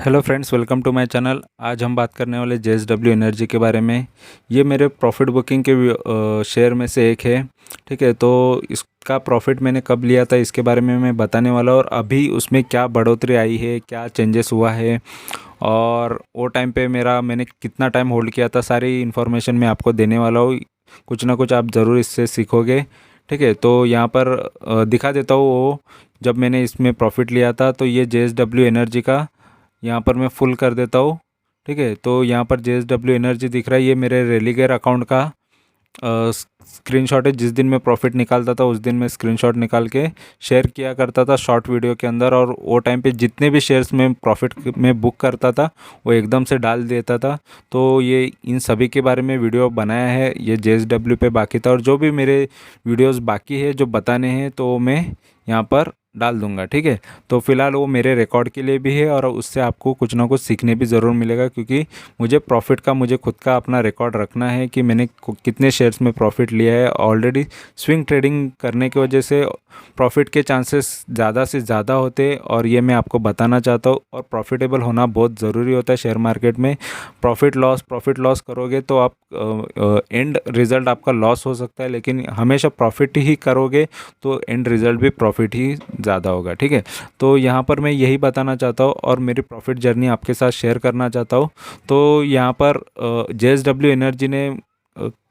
Hello friends, welcome to my channel. आज हम बात करने वाले जेएसडब्ल्यू एनर्जी के बारे में। ये मेरे प्रॉफिट बुकिंग के शेयर में से एक है। ठीक है, तो इसका प्रॉफिट मैंने कब लिया था इसके बारे में मैं बताने वाला हूँ, और अभी उसमें क्या बढ़ोतरी आई है, क्या चेंजेस हुआ है, और वो टाइम पे मैंने कितना टाइम होल्ड किया था, सारी इन्फॉर्मेशन मैं आपको देने वाला हूँ। कुछ ना कुछ आप ज़रूर इससे सीखोगे। ठीक है, तो यहाँ पर दिखा देता हूँ वो जब मैंने इसमें प्रॉफिट लिया था। तो ये जेएसडब्ल्यू एनर्जी का यहाँ पर मैं फुल कर देता हूँ। ठीक है, तो यहाँ पर जेएसडब्ल्यू एनर्जी दिख रहा है। ये मेरे रेलिगेयर अकाउंट का स्क्रीनशॉट है। जिस दिन मैं प्रॉफिट निकालता था उस दिन मैं स्क्रीनशॉट निकाल के शेयर किया करता था शॉर्ट वीडियो के अंदर, और वो टाइम पे जितने भी शेयर्स में प्रॉफिट में बुक करता था वो एकदम से डाल देता था। तो ये इन सभी के बारे में वीडियो बनाया है। ये जेएसडब्ल्यू पे बाकी था, और जो भी मेरे वीडियोस बाकी है जो बताने हैं तो मैं यहाँ पर डाल दूंगा। ठीक है, तो फिलहाल वो मेरे रिकॉर्ड के लिए भी है, और उससे आपको कुछ ना कुछ सीखने भी ज़रूर मिलेगा, क्योंकि मुझे खुद का अपना रिकॉर्ड रखना है कि मैंने कितने शेयर्स में प्रॉफिट लिया है। ऑलरेडी स्विंग ट्रेडिंग करने की वजह से प्रॉफिट के चांसेस ज़्यादा से ज़्यादा होते हैं, और ये मैं आपको बताना चाहता हूँ। और प्रॉफिटेबल होना बहुत ज़रूरी होता है शेयर मार्केट में। प्रॉफिट लॉस करोगे तो आप एंड रिज़ल्ट आपका लॉस हो सकता है, लेकिन हमेशा प्रॉफिट ही करोगे तो एंड रिज़ल्ट भी प्रॉफिट ही ज़्यादा होगा। ठीक है, तो यहाँ पर मैं यही बताना चाहता हूँ और मेरी प्रॉफिट जर्नी आपके साथ शेयर करना चाहता हूँ। तो यहाँ पर जेएसडब्ल्यू एनर्जी ने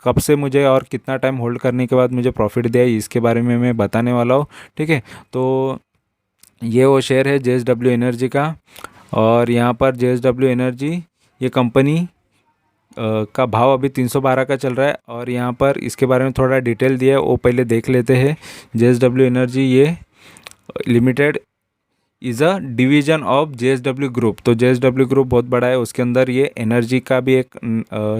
कब से मुझे और कितना टाइम होल्ड करने के बाद मुझे प्रॉफिट दिया है इसके बारे में मैं बताने वाला हूँ। ठीक है, तो ये वो शेयर है जेएसडब्ल्यू एनर्जी का। और यहाँ पर जेएसडब्ल्यू एनर्जी ये कंपनी का भाव अभी 312 का चल रहा है, और यहाँ पर इसके बारे में थोड़ा डिटेल दिया है, वो पहले देख लेते हैं। जेएसडब्ल्यू एनर्जी ये limited is a division of JSW group. तो जेएसडब्ल्यू ग्रुप बहुत बड़ा है, उसके अंदर ये एनर्जी का भी एक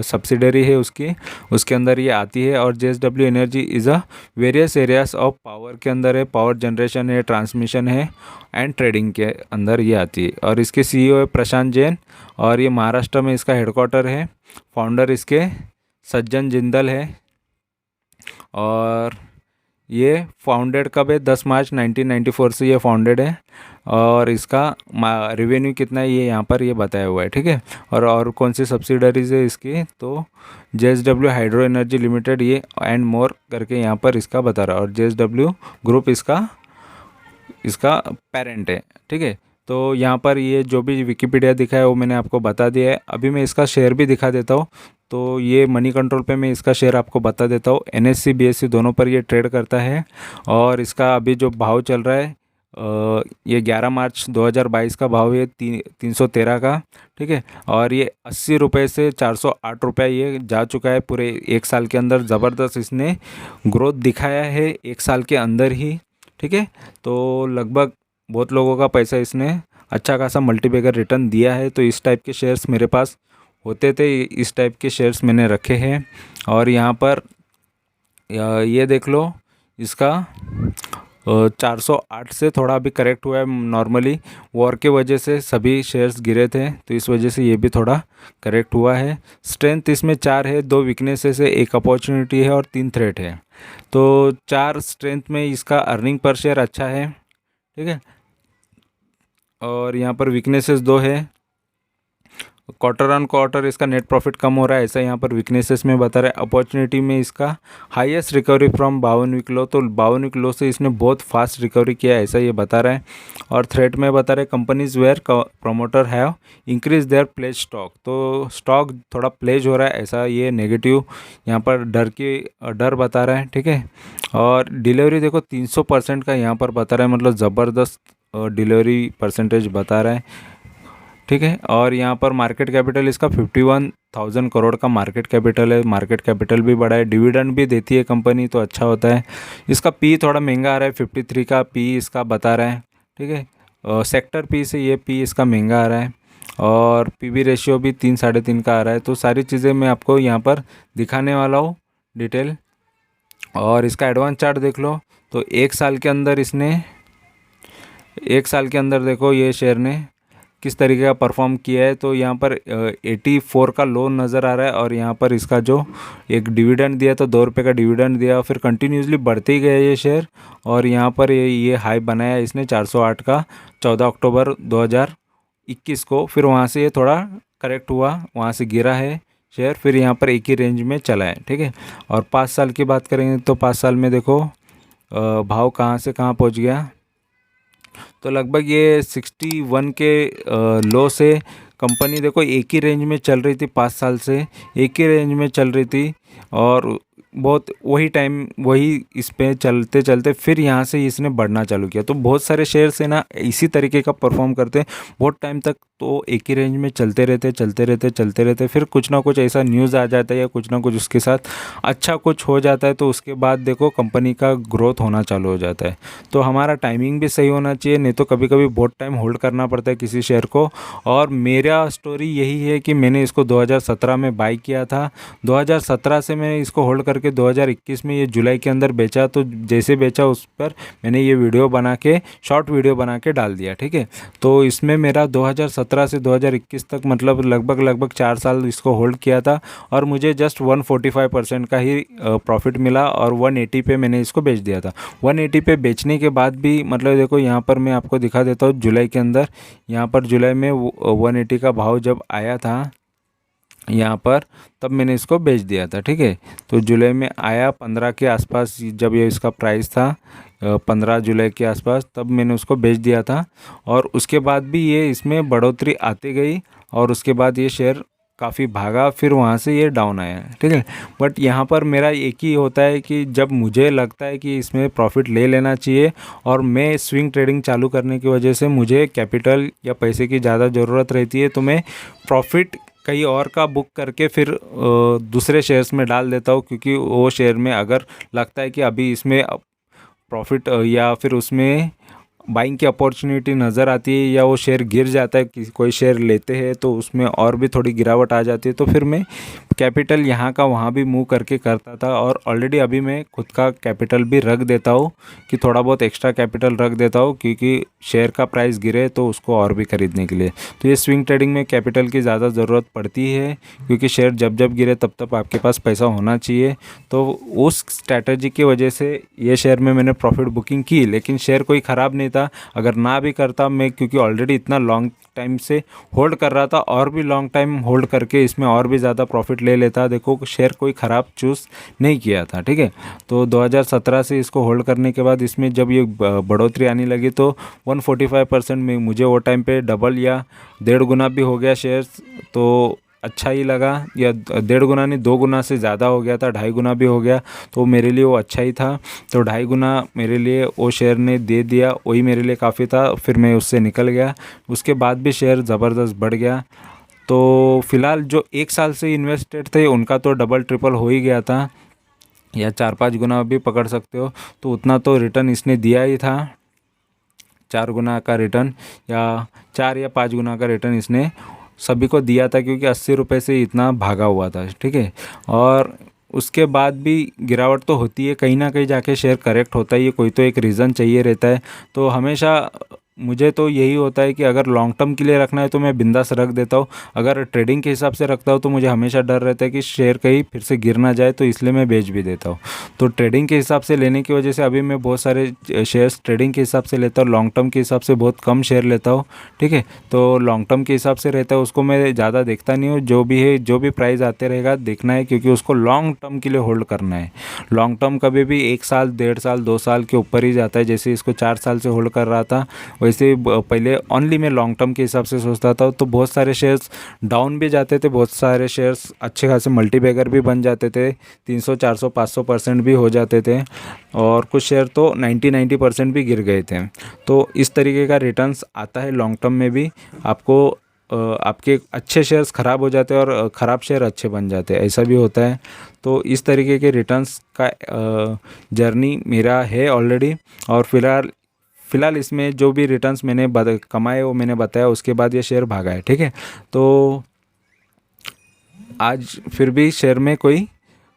सब्सिडरी है उसकी, उसके अंदर ये आती है। और JSW energy is a various areas of power के अंदर है, पावर जनरेशन है, ट्रांसमिशन है एंड ट्रेडिंग के अंदर ये आती है। और इसके सीईओ है प्रशांत जैन, और ये महाराष्ट्र में इसका हेडक्वार्टर है। फाउंडर इसके सज्जन जिंदल है, और ये फाउंडेड कब है? 10 मार्च 1994 से ये फाउंडेड है। और इसका रेवेन्यू कितना है ये यहाँ पर ये बताया हुआ है। ठीक है, और कौन सी सब्सिडरीज है इसकी, तो जेएसडब्ल्यू हाइड्रो एनर्जी लिमिटेड ये एंड मोर करके यहाँ पर इसका बता रहा है, और जेएसडब्ल्यू ग्रुप इसका इसका पेरेंट है। ठीक है, तो यहाँ पर ये जो भी विकिपीडिया दिखा है वो मैंने आपको बता दिया है। अभी मैं इसका शेयर भी दिखा देता हूँ। तो ये मनी कंट्रोल पे मैं इसका शेयर आपको बता देता हूँ। एनएससी बीएससी दोनों पर ये ट्रेड करता है, और इसका अभी जो भाव चल रहा है ये 11 मार्च 2022 का भाव है 313 का। ठीक है, और ये 80 रुपये से 408 रुपये ये जा चुका है पूरे एक साल के अंदर। ज़बरदस्त इसने ग्रोथ दिखाया है एक साल के अंदर ही। ठीक है, तो लगभग बहुत लोगों का पैसा इसने अच्छा खासा मल्टीबैगर रिटर्न दिया है। तो इस टाइप के शेयर्स मेरे पास होते थे, इस टाइप के शेयर्स मैंने रखे हैं। और यहाँ पर ये देख लो इसका 408 से थोड़ा अभी करेक्ट हुआ है। नॉर्मली वॉर के वजह से सभी शेयर्स गिरे थे, तो इस वजह से ये भी थोड़ा करेक्ट हुआ है। स्ट्रेंथ इसमें 4 है, 2 वीकनेसेस है, 1 अपॉर्चुनिटी है और 3 थ्रेट है। तो 4 स्ट्रेंथ में इसका अर्निंग पर शेयर अच्छा है। ठीक है, और यहाँ पर वीकनेसेस 2 है। क्वार्टर ऑन क्वार्टर इसका नेट प्रॉफिट कम हो रहा है, ऐसा यहाँ पर वीकनेसेस में बता रहा है। अपॉर्चुनिटी में इसका highest recovery from 52 week low, तो 52 वीक लो से इसने बहुत फास्ट रिकवरी किया है, ऐसा ये बता रहा है। और थ्रेट में बता रहे companies where promoter have increase their pledge stock, तो स्टॉक थोड़ा प्लेज हो रहा है, ऐसा ये नेगेटिव यहाँ पर डर बता रहा है। ठीक है, और डिलीवरी देखो 300% का यहाँ पर बता रहा है, मतलब ज़बरदस्त डिलीवरी परसेंटेज बता रहा है। ठीक है, और यहाँ पर मार्केट कैपिटल इसका 51,000 करोड़ का मार्केट कैपिटल है। मार्केट कैपिटल भी बड़ा है, डिविडेंड भी देती है कंपनी, तो अच्छा होता है। इसका पी थोड़ा महंगा आ रहा है, 53 का पी इसका बता रहा है। ठीक है, सेक्टर पी से ये पी इसका महंगा आ रहा है, और पीवी रेशियो भी 3 साढ़े 3 का आ रहा है। तो सारी चीज़ें मैं आपको यहाँ पर दिखाने वाला हूँ डिटेल। और इसका एडवांस चार्ट देख लो, तो एक साल के अंदर देखो ये शेयर ने किस तरीके का परफॉर्म किया है। तो यहाँ पर 84 का लो नज़र आ रहा है, और यहाँ पर इसका जो एक डिविडेंड दिया तो 2 रुपये का डिविडेंड दिया, फिर कंटिन्यूसली बढ़ते ही गए ये शेयर। और यहाँ पर ये हाई बनाया इसने 408 का 14 अक्टूबर 2000 21 को, फिर वहाँ से ये थोड़ा करेक्ट हुआ, वहाँ से गिरा है शेयर, फिर यहाँ पर एक ही रेंज में चला है, ठीक है। और 5 साल की बात करेंगे तो 5 साल में देखो भाव कहाँ से कहाँ पहुँच गया। तो लगभग ये 61 के लो से कंपनी देखो एक ही रेंज में चल रही थी, 5 साल से एक ही रेंज में चल रही थी, और बहुत वही टाइम वही इस पे चलते चलते फिर यहाँ से इसने बढ़ना चालू किया। तो बहुत सारे शेयर्स है ना इसी तरीके का परफॉर्म करते हैं बहुत टाइम तक, तो एक ही रेंज में चलते रहते, फिर कुछ ना कुछ ऐसा न्यूज़ आ जाता है या कुछ ना कुछ उसके साथ अच्छा कुछ हो जाता है, तो उसके बाद देखो कंपनी का ग्रोथ होना चालू हो जाता है। तो हमारा टाइमिंग भी सही होना चाहिए, नहीं तो कभी कभी बहुत टाइम होल्ड करना पड़ता है किसी शेयर को। और मेरा स्टोरी यही है कि मैंने इसको 2017 में बाई किया था, 2017 से मैंने इसको होल्ड करके 2021 में ये जुलाई के अंदर बेचा। तो जैसे बेचा उस पर मैंने ये वीडियो बना के शॉर्ट वीडियो बना के डाल दिया, ठीक है। तो इसमें मेरा 2017 से 2021 तक मतलब लगभग 4 साल इसको होल्ड किया था, और मुझे जस्ट 145% का ही प्रॉफिट मिला, और 180 पे मैंने इसको बेच दिया था। 180 पे बेचने के बाद भी मतलब देखो यहाँ पर मैं आपको दिखा देता हूँ जुलाई के अंदर, यहाँ पर जुलाई में 180 का भाव जब आया था यहाँ पर, तब मैंने इसको बेच दिया था, ठीक है। तो जुलाई में आया 15 के आसपास, जब ये इसका प्राइस था 15 जुलाई के आसपास, तब मैंने उसको बेच दिया था। और उसके बाद भी ये इसमें बढ़ोतरी आती गई, और उसके बाद ये शेयर काफ़ी भागा, फिर वहाँ से ये डाउन आया, ठीक है। बट यहाँ पर मेरा एक ही होता है कि जब मुझे लगता है कि इसमें प्रॉफिट ले लेना चाहिए, और मैं स्विंग ट्रेडिंग चालू करने की वजह से मुझे कैपिटल या पैसे की ज़्यादा ज़रूरत रहती है, तो मैं प्रॉफिट कहीं और का बुक करके फिर दूसरे शेयर्स में डाल देता हूँ, क्योंकि वो शेयर में अगर लगता है कि अभी इसमें प्रॉफिट या फिर उसमें बाइंग की अपॉर्चुनिटी नज़र आती है, या वो शेयर गिर जाता है, कि कोई शेयर लेते हैं तो उसमें और भी थोड़ी गिरावट आ जाती है, तो फिर मैं कैपिटल यहाँ का वहाँ भी मूव करके करता था। और ऑलरेडी अभी मैं खुद का कैपिटल भी रख देता हूँ, कि थोड़ा बहुत एक्स्ट्रा कैपिटल रख देता हूँ, क्योंकि शेयर का प्राइस गिरे तो उसको और भी ख़रीदने के लिए। तो ये स्विंग ट्रेडिंग में कैपिटल की ज़्यादा ज़रूरत पड़ती है, क्योंकि शेयर जब जब गिरे तब तब आपके पास पैसा होना चाहिए। तो उस स्ट्रैटेजी की वजह से ये शेयर में मैंने प्रॉफिट बुकिंग की, लेकिन शेयर कोई ख़राब नहीं था। अगर ना भी करता मैं, क्योंकि ऑलरेडी इतना लॉन्ग टाइम से होल्ड कर रहा था, और भी लॉन्ग टाइम होल्ड करके इसमें और भी ज़्यादा प्रॉफिट ले लेता। देखो शेयर कोई ख़राब चूज़ नहीं किया था, ठीक है। तो 2017 से इसको होल्ड करने के बाद इसमें जब ये बढ़ोतरी आने लगी, तो 145% में मुझे वो टाइम पे डबल या 1.5 गुना भी हो गया शेयर्स, तो अच्छा ही लगा। या 1.5 गुना नहीं, 2 गुना से ज़्यादा हो गया था, 2.5 गुना भी हो गया, तो मेरे लिए वो अच्छा ही था। तो 2.5 गुना मेरे लिए वो शेयर ने दे दिया, वही मेरे लिए काफ़ी था। फिर मैं उससे निकल गया, उसके बाद भी शेयर ज़बरदस्त बढ़ गया। तो फिलहाल जो 1 साल से इन्वेस्टेड थे उनका तो डबल ट्रिपल हो ही गया था, या 4-5 गुना भी पकड़ सकते हो। तो उतना तो रिटर्न इसने दिया ही था, 4 गुना का रिटर्न, या 4 या 5 गुना का रिटर्न इसने सभी को दिया था, क्योंकि 80 रुपये से इतना भागा हुआ था, ठीक है। और उसके बाद भी गिरावट तो होती है, कहीं ना कहीं जाके शेयर करेक्ट होता ही है, कोई तो एक रीज़न चाहिए रहता है। तो हमेशा मुझे तो यही होता है कि अगर लॉन्ग टर्म के लिए रखना है तो मैं बिंदास रख देता हूँ, अगर ट्रेडिंग के हिसाब से रखता हूँ तो मुझे हमेशा डर रहता है कि शेयर कहीं फिर से गिर ना जाए, तो इसलिए मैं बेच भी देता हूँ। तो ट्रेडिंग के हिसाब से लेने की वजह से अभी मैं बहुत सारे शेयर्स ट्रेडिंग के हिसाब से लेता हूँ, लॉन्ग टर्म के हिसाब से बहुत कम शेयर लेता हूँ, ठीक है। तो लॉन्ग टर्म के हिसाब से रहता है, उसको मैं ज़्यादा देखता नहीं हूँ, जो भी है जो भी प्राइस आते रहेगा देखना है, क्योंकि उसको लॉन्ग टर्म के लिए होल्ड करना है। लॉन्ग टर्म कभी भी 1 साल 1.5 साल 2 साल के ऊपर ही जाता है, जैसे इसको 4 साल से होल्ड कर रहा था, वैसे पहले ओनली मैं लॉन्ग टर्म के हिसाब से सोचता था। तो बहुत सारे शेयर्स डाउन भी जाते थे, बहुत सारे शेयर्स अच्छे खासे मल्टीबैगर भी बन जाते थे, 300 400 500% भी हो जाते थे, और कुछ शेयर तो 90% भी गिर गए थे। तो इस तरीके का रिटर्न्स आता है लॉन्ग टर्म में भी। आपको आपके अच्छे शेयर्स ख़राब हो जाते हैं और ख़राब शेयर अच्छे बन जाते हैं, ऐसा भी होता है। तो इस तरीके के रिटर्न्स का जर्नी मेरा है ऑलरेडी। और फ़िलहाल इसमें जो भी रिटर्न्स मैंने कमाए वो मैंने बताया, उसके बाद ये शेयर भागा है, ठीक है। तो आज फिर भी शेयर में कोई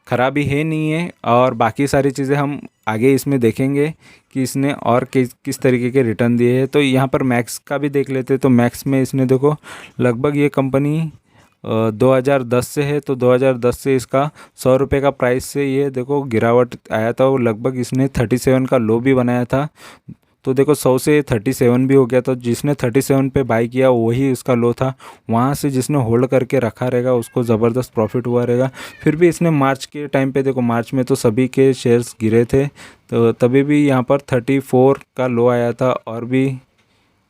ख़राबी है नहीं है, और बाकी सारी चीज़ें हम आगे इसमें देखेंगे कि इसने और किस तरीके के रिटर्न दिए हैं। तो यहाँ पर मैक्स का भी देख लेते हैं। तो मैक्स में इसने देखो लगभग ये कंपनी 2010 से है, तो 2010 से इसका 100 रुपये का प्राइस से ये देखो गिरावट आया था, और लगभग इसने 37 का लो भी बनाया था तो देखो 100 से 37 भी हो गया, तो जिसने 37 पे बाई किया वही उसका लो था। वहाँ से जिसने होल्ड करके रखा रहेगा उसको ज़बरदस्त प्रॉफिट हुआ रहेगा। फिर भी इसने मार्च के टाइम पे देखो, मार्च में तो सभी के शेयर्स गिरे थे, तो तभी भी यहाँ पर 34 का लो आया था। और भी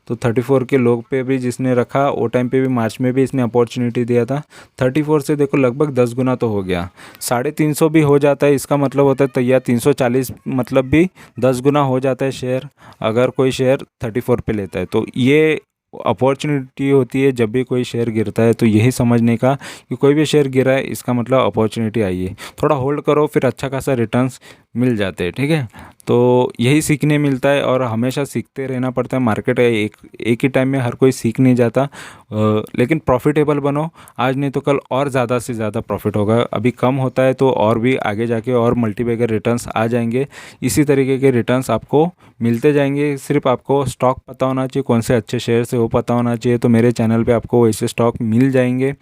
तो 34 के लोग पे भी जिसने रखा वो टाइम पे भी मार्च में भी इसने अपॉर्चुनिटी दिया था। 34 से देखो लगभग 10 गुना तो हो गया। 350 भी हो जाता है, इसका मतलब होता है तैयार 340, मतलब भी 10 गुना हो जाता है शेयर, अगर कोई शेयर 34 पे लेता है। तो ये अपॉर्चुनिटी होती है जब भी कोई शेयर गिरता है, तो यही समझने का कि कोई भी शेयर गिरा है इसका मतलब अपॉर्चुनिटी आई है। थोड़ा होल्ड करो, फिर अच्छा खासा रिटर्न्स मिल जाते हैं, ठीक है। तो यही सीखने मिलता है और हमेशा सीखते रहना पड़ता है। मार्केट है, एक ही टाइम में हर कोई सीख नहीं जाता, लेकिन प्रॉफिटेबल बनो, आज नहीं तो कल और ज़्यादा से ज़्यादा प्रॉफिट होगा। अभी कम होता है तो और भी आगे जाके और मल्टीबैगर रिटर्न्स आ जाएंगे। इसी तरीके के रिटर्न्स आपको मिलते जाएंगे। सिर्फ आपको स्टॉक पता होना चाहिए, कौन से अच्छे शेयर से वो पता होना चाहिए। तो मेरे चैनल पे आपको वैसे स्टॉक मिल जाएंगे।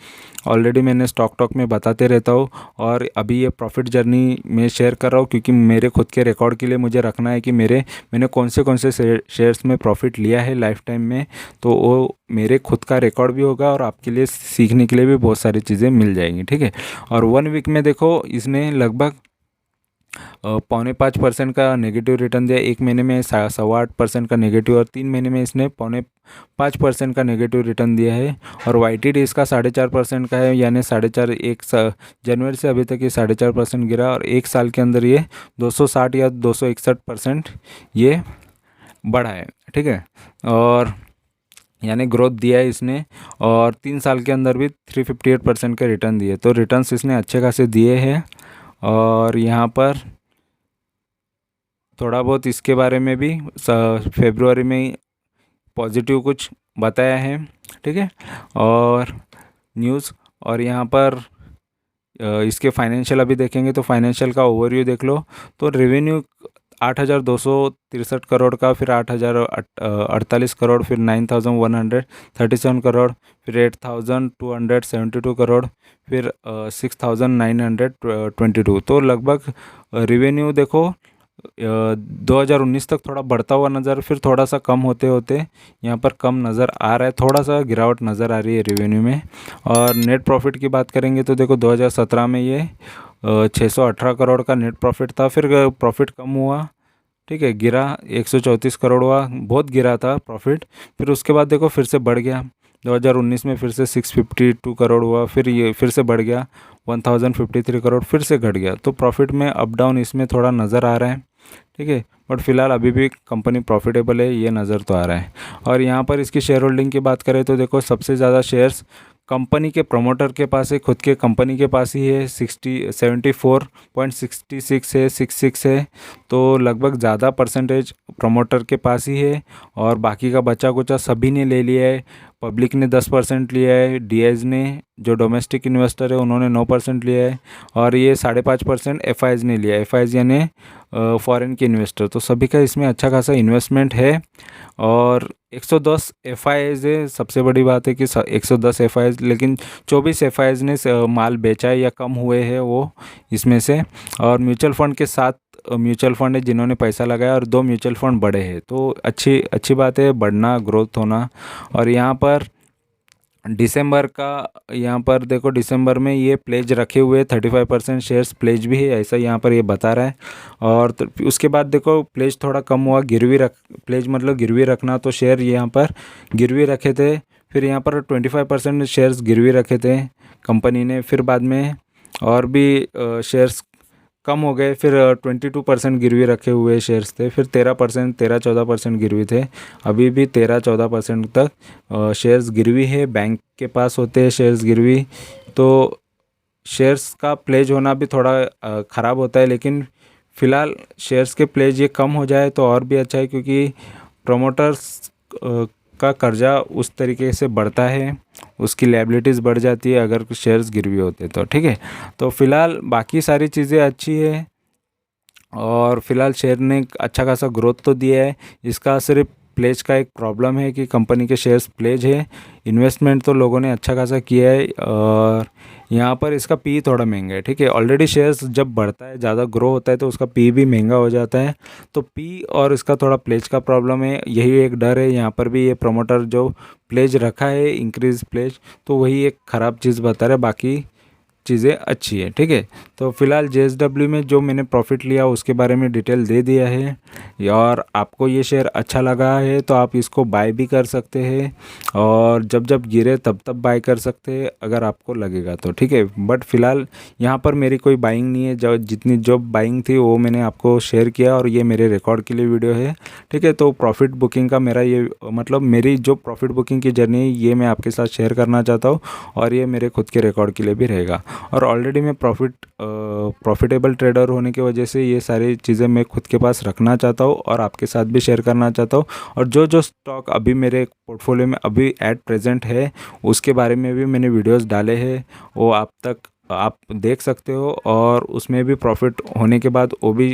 ऑलरेडी मैंने स्टॉक टॉक में बताते रहता हूँ, और अभी ये प्रॉफिट जर्नी में शेयर कर रहा हूँ, क्योंकि मेरे खुद के रिकॉर्ड के लिए मुझे रखना है कि मैंने कौन से शेयर्स में प्रॉफिट लिया है लाइफ टाइम में। तो वो मेरे खुद का रिकॉर्ड भी होगा और आपके लिए सीखने के लिए भी बहुत सारी चीज़ें मिल जाएंगी, ठीक है। और 1 वीक में देखो इसने लगभग 4.5% का नेगेटिव रिटर्न दिया। 1 महीने में 8.25% का नेगेटिव, और 3 महीने में इसने 5.5% का नेगेटिव रिटर्न दिया है। और YTD इसका 4.5% का है, यानी 4.5 जनवरी से अभी तक ये 4.5% गिरा, और 1 साल के अंदर ये 260 या 261% ये बढ़ा है, ठीक है। और यानी ग्रोथ दिया है इसने, और 3 साल के अंदर भी 358% का रिटर्न दिए। तो रिटर्न्स इसने अच्छे खासे दिए हैं। और यहाँ पर थोड़ा बहुत इसके बारे में भी फरवरी में पॉजिटिव कुछ बताया है, ठीक है। और न्यूज़, और यहाँ पर इसके फाइनेंशियल अभी देखेंगे तो फाइनेंशियल का ओवरव्यू देख लो। तो रेवेन्यू 8,263 करोड़ का, फिर 8,048 करोड़, फिर 9,137 करोड़, फिर 8,272 करोड़, फिर 6,922। तो लगभग रेवेन्यू देखो 2019 तक थोड़ा बढ़ता हुआ नज़र, फिर थोड़ा सा कम होते होते यहाँ पर कम नज़र आ रहा है, थोड़ा सा गिरावट नज़र आ रही है रेवेन्यू में। और नेट प्रॉफिट की बात करेंगे तो देखो 2017 में ये 618 करोड़ का नेट प्रॉफिट था, फिर प्रॉफिट कम हुआ, ठीक है, गिरा 134 करोड़ हुआ, बहुत गिरा था प्रॉफिट। फिर उसके बाद देखो फिर से बढ़ गया, 2019 में फिर से 652 करोड़ हुआ, फिर ये फिर से बढ़ गया 1053 करोड़, फिर से घट गया। तो प्रॉफिट में अप डाउन इसमें थोड़ा नज़र आ रहा है, ठीक है। बट फिलहाल अभी भी कंपनी प्रॉफिटेबल है, ये नज़र तो आ रहा है। और यहाँ पर इसकी शेयर होल्डिंग की बात करें तो देखो सबसे ज़्यादा शेयर्स कंपनी के प्रमोटर के पास है, खुद के कंपनी के पास ही है। 74.66 है, 66 है। तो लगभग ज़्यादा परसेंटेज प्रमोटर के पास ही है, और बाकी का बचा कुचा सभी ने ले लिया है। पब्लिक ने 10% लिया है, डीआईज ने जो डोमेस्टिक इन्वेस्टर है उन्होंने 9% लिया है, और ये 5.5% एफआईज ने लिया है। एफआईज यानी फॉरेन के इन्वेस्टर। तो सभी का इसमें अच्छा खासा इन्वेस्टमेंट है। और 110 एफआईज है, सबसे बड़ी बात है कि 110 एफआईज, लेकिन 24 एफआईज ने माल बेचा है या कम हुए हैं वो इसमें से। और म्यूचुअल फंड के 7 म्यूचुअल फंड है जिन्होंने पैसा लगाया, और 2 म्यूचुअल फंड बड़े हैं। तो अच्छी बात है, बढ़ना, ग्रोथ होना। और यहाँ पर दिसंबर का, यहाँ पर देखो दिसंबर में ये प्लेज रखे हुए 35% शेयर्स प्लेज भी है, ऐसा यहाँ पर ये बता रहा है। और तो उसके बाद देखो प्लेज थोड़ा कम हुआ, प्लेज मतलब गिरवी रखना, तो शेयर यहाँ पर गिरवी रखे थे। फिर यहाँ पर 25% शेयर्स गिरवी रखे थे कंपनी ने, फिर बाद में और भी शेयर्स कम हो गए, फिर 22% गिरवी रखे हुए शेयर्स थे, फिर 13-14% गिरवी थे। अभी भी 13-14% तक शेयर्स गिरवी है, बैंक के पास होते हैं शेयर्स गिरवी। तो शेयर्स का प्लेज होना भी थोड़ा ख़राब होता है, लेकिन फ़िलहाल शेयर्स के प्लेज ये कम हो जाए तो और भी अच्छा है, क्योंकि प्रोमोटर्स का कर्जा उस तरीके से बढ़ता है, उसकी लायबिलिटीज़ बढ़ जाती है अगर शेयर्स गिरवी होते तो, ठीक है। तो फिलहाल बाकी सारी चीज़ें अच्छी है, और फिलहाल शेयर ने अच्छा खासा ग्रोथ तो दिया है। इसका सिर्फ प्लेज का एक प्रॉब्लम है कि कंपनी के शेयर्स प्लेज है। इन्वेस्टमेंट तो लोगों ने अच्छा खासा किया है, और यहाँ पर इसका पी थोड़ा महंगा है, ठीक है। ऑलरेडी शेयर्स जब बढ़ता है, ज़्यादा ग्रो होता है तो उसका पी भी महंगा हो जाता है। तो पी और इसका थोड़ा प्लेज का प्रॉब्लम है, यही एक डर है। यहाँ पर भी ये प्रमोटर जो प्लेज रखा है, इंक्रीज प्लेज, तो वही एक ख़राब चीज़ बता रहा है, बाकी चीज़ें अच्छी है, ठीक है। तो फिलहाल JSW में जो मैंने प्रॉफिट लिया उसके बारे में डिटेल दे दिया है। और आपको ये शेयर अच्छा लगा है तो आप इसको बाय भी कर सकते हैं, और जब जब गिरे तब तब बाय कर सकते हैं अगर आपको लगेगा तो, ठीक है। बट फिलहाल यहाँ पर मेरी कोई बाइंग नहीं है, जो जितनी जो बाइंग थी वो मैंने आपको शेयर किया, और ये मेरे रिकॉर्ड के लिए वीडियो है, ठीक है। तो प्रॉफिट बुकिंग का मेरा ये मतलब मेरी जो प्रॉफिट बुकिंग की जर्नी है ये मैं आपके साथ शेयर करना चाहता हूँ, और ये मेरे खुद के रिकॉर्ड के लिए भी रहेगा। और ऑलरेडी मैं प्रॉफिटेबल ट्रेडर होने की वजह से ये सारी चीज़ें मैं खुद के पास रखना चाहता हूँ और आपके साथ भी शेयर करना चाहता हूँ। और जो जो स्टॉक अभी मेरे पोर्टफोलियो में अभी एट प्रेजेंट है उसके बारे में भी मैंने वीडियोस डाले हैं, वो आप देख सकते हो, और उसमें भी प्रॉफिट होने के बाद वो भी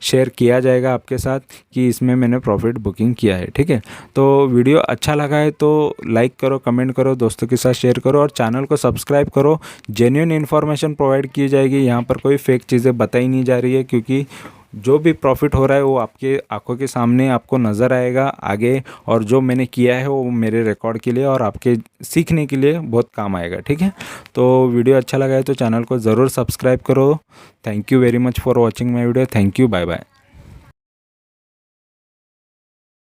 शेयर किया जाएगा आपके साथ कि इसमें मैंने प्रॉफिट बुकिंग किया है, ठीक है। तो वीडियो अच्छा लगा है तो लाइक करो, कमेंट करो, दोस्तों के साथ शेयर करो, और चैनल को सब्सक्राइब करो। जेन्युइन इन्फॉर्मेशन प्रोवाइड की जाएगी, यहाँ पर कोई फेक चीज़ें बताई नहीं जा रही है, क्योंकि जो भी प्रॉफिट हो रहा है वो आपके आंखों के सामने आपको नज़र आएगा आगे, और जो मैंने किया है वो मेरे रिकॉर्ड के लिए और आपके सीखने के लिए बहुत काम आएगा, ठीक है। तो वीडियो अच्छा लगा है तो चैनल को ज़रूर सब्सक्राइब करो। Thank you very much for watching my video. Thank you, bye bye.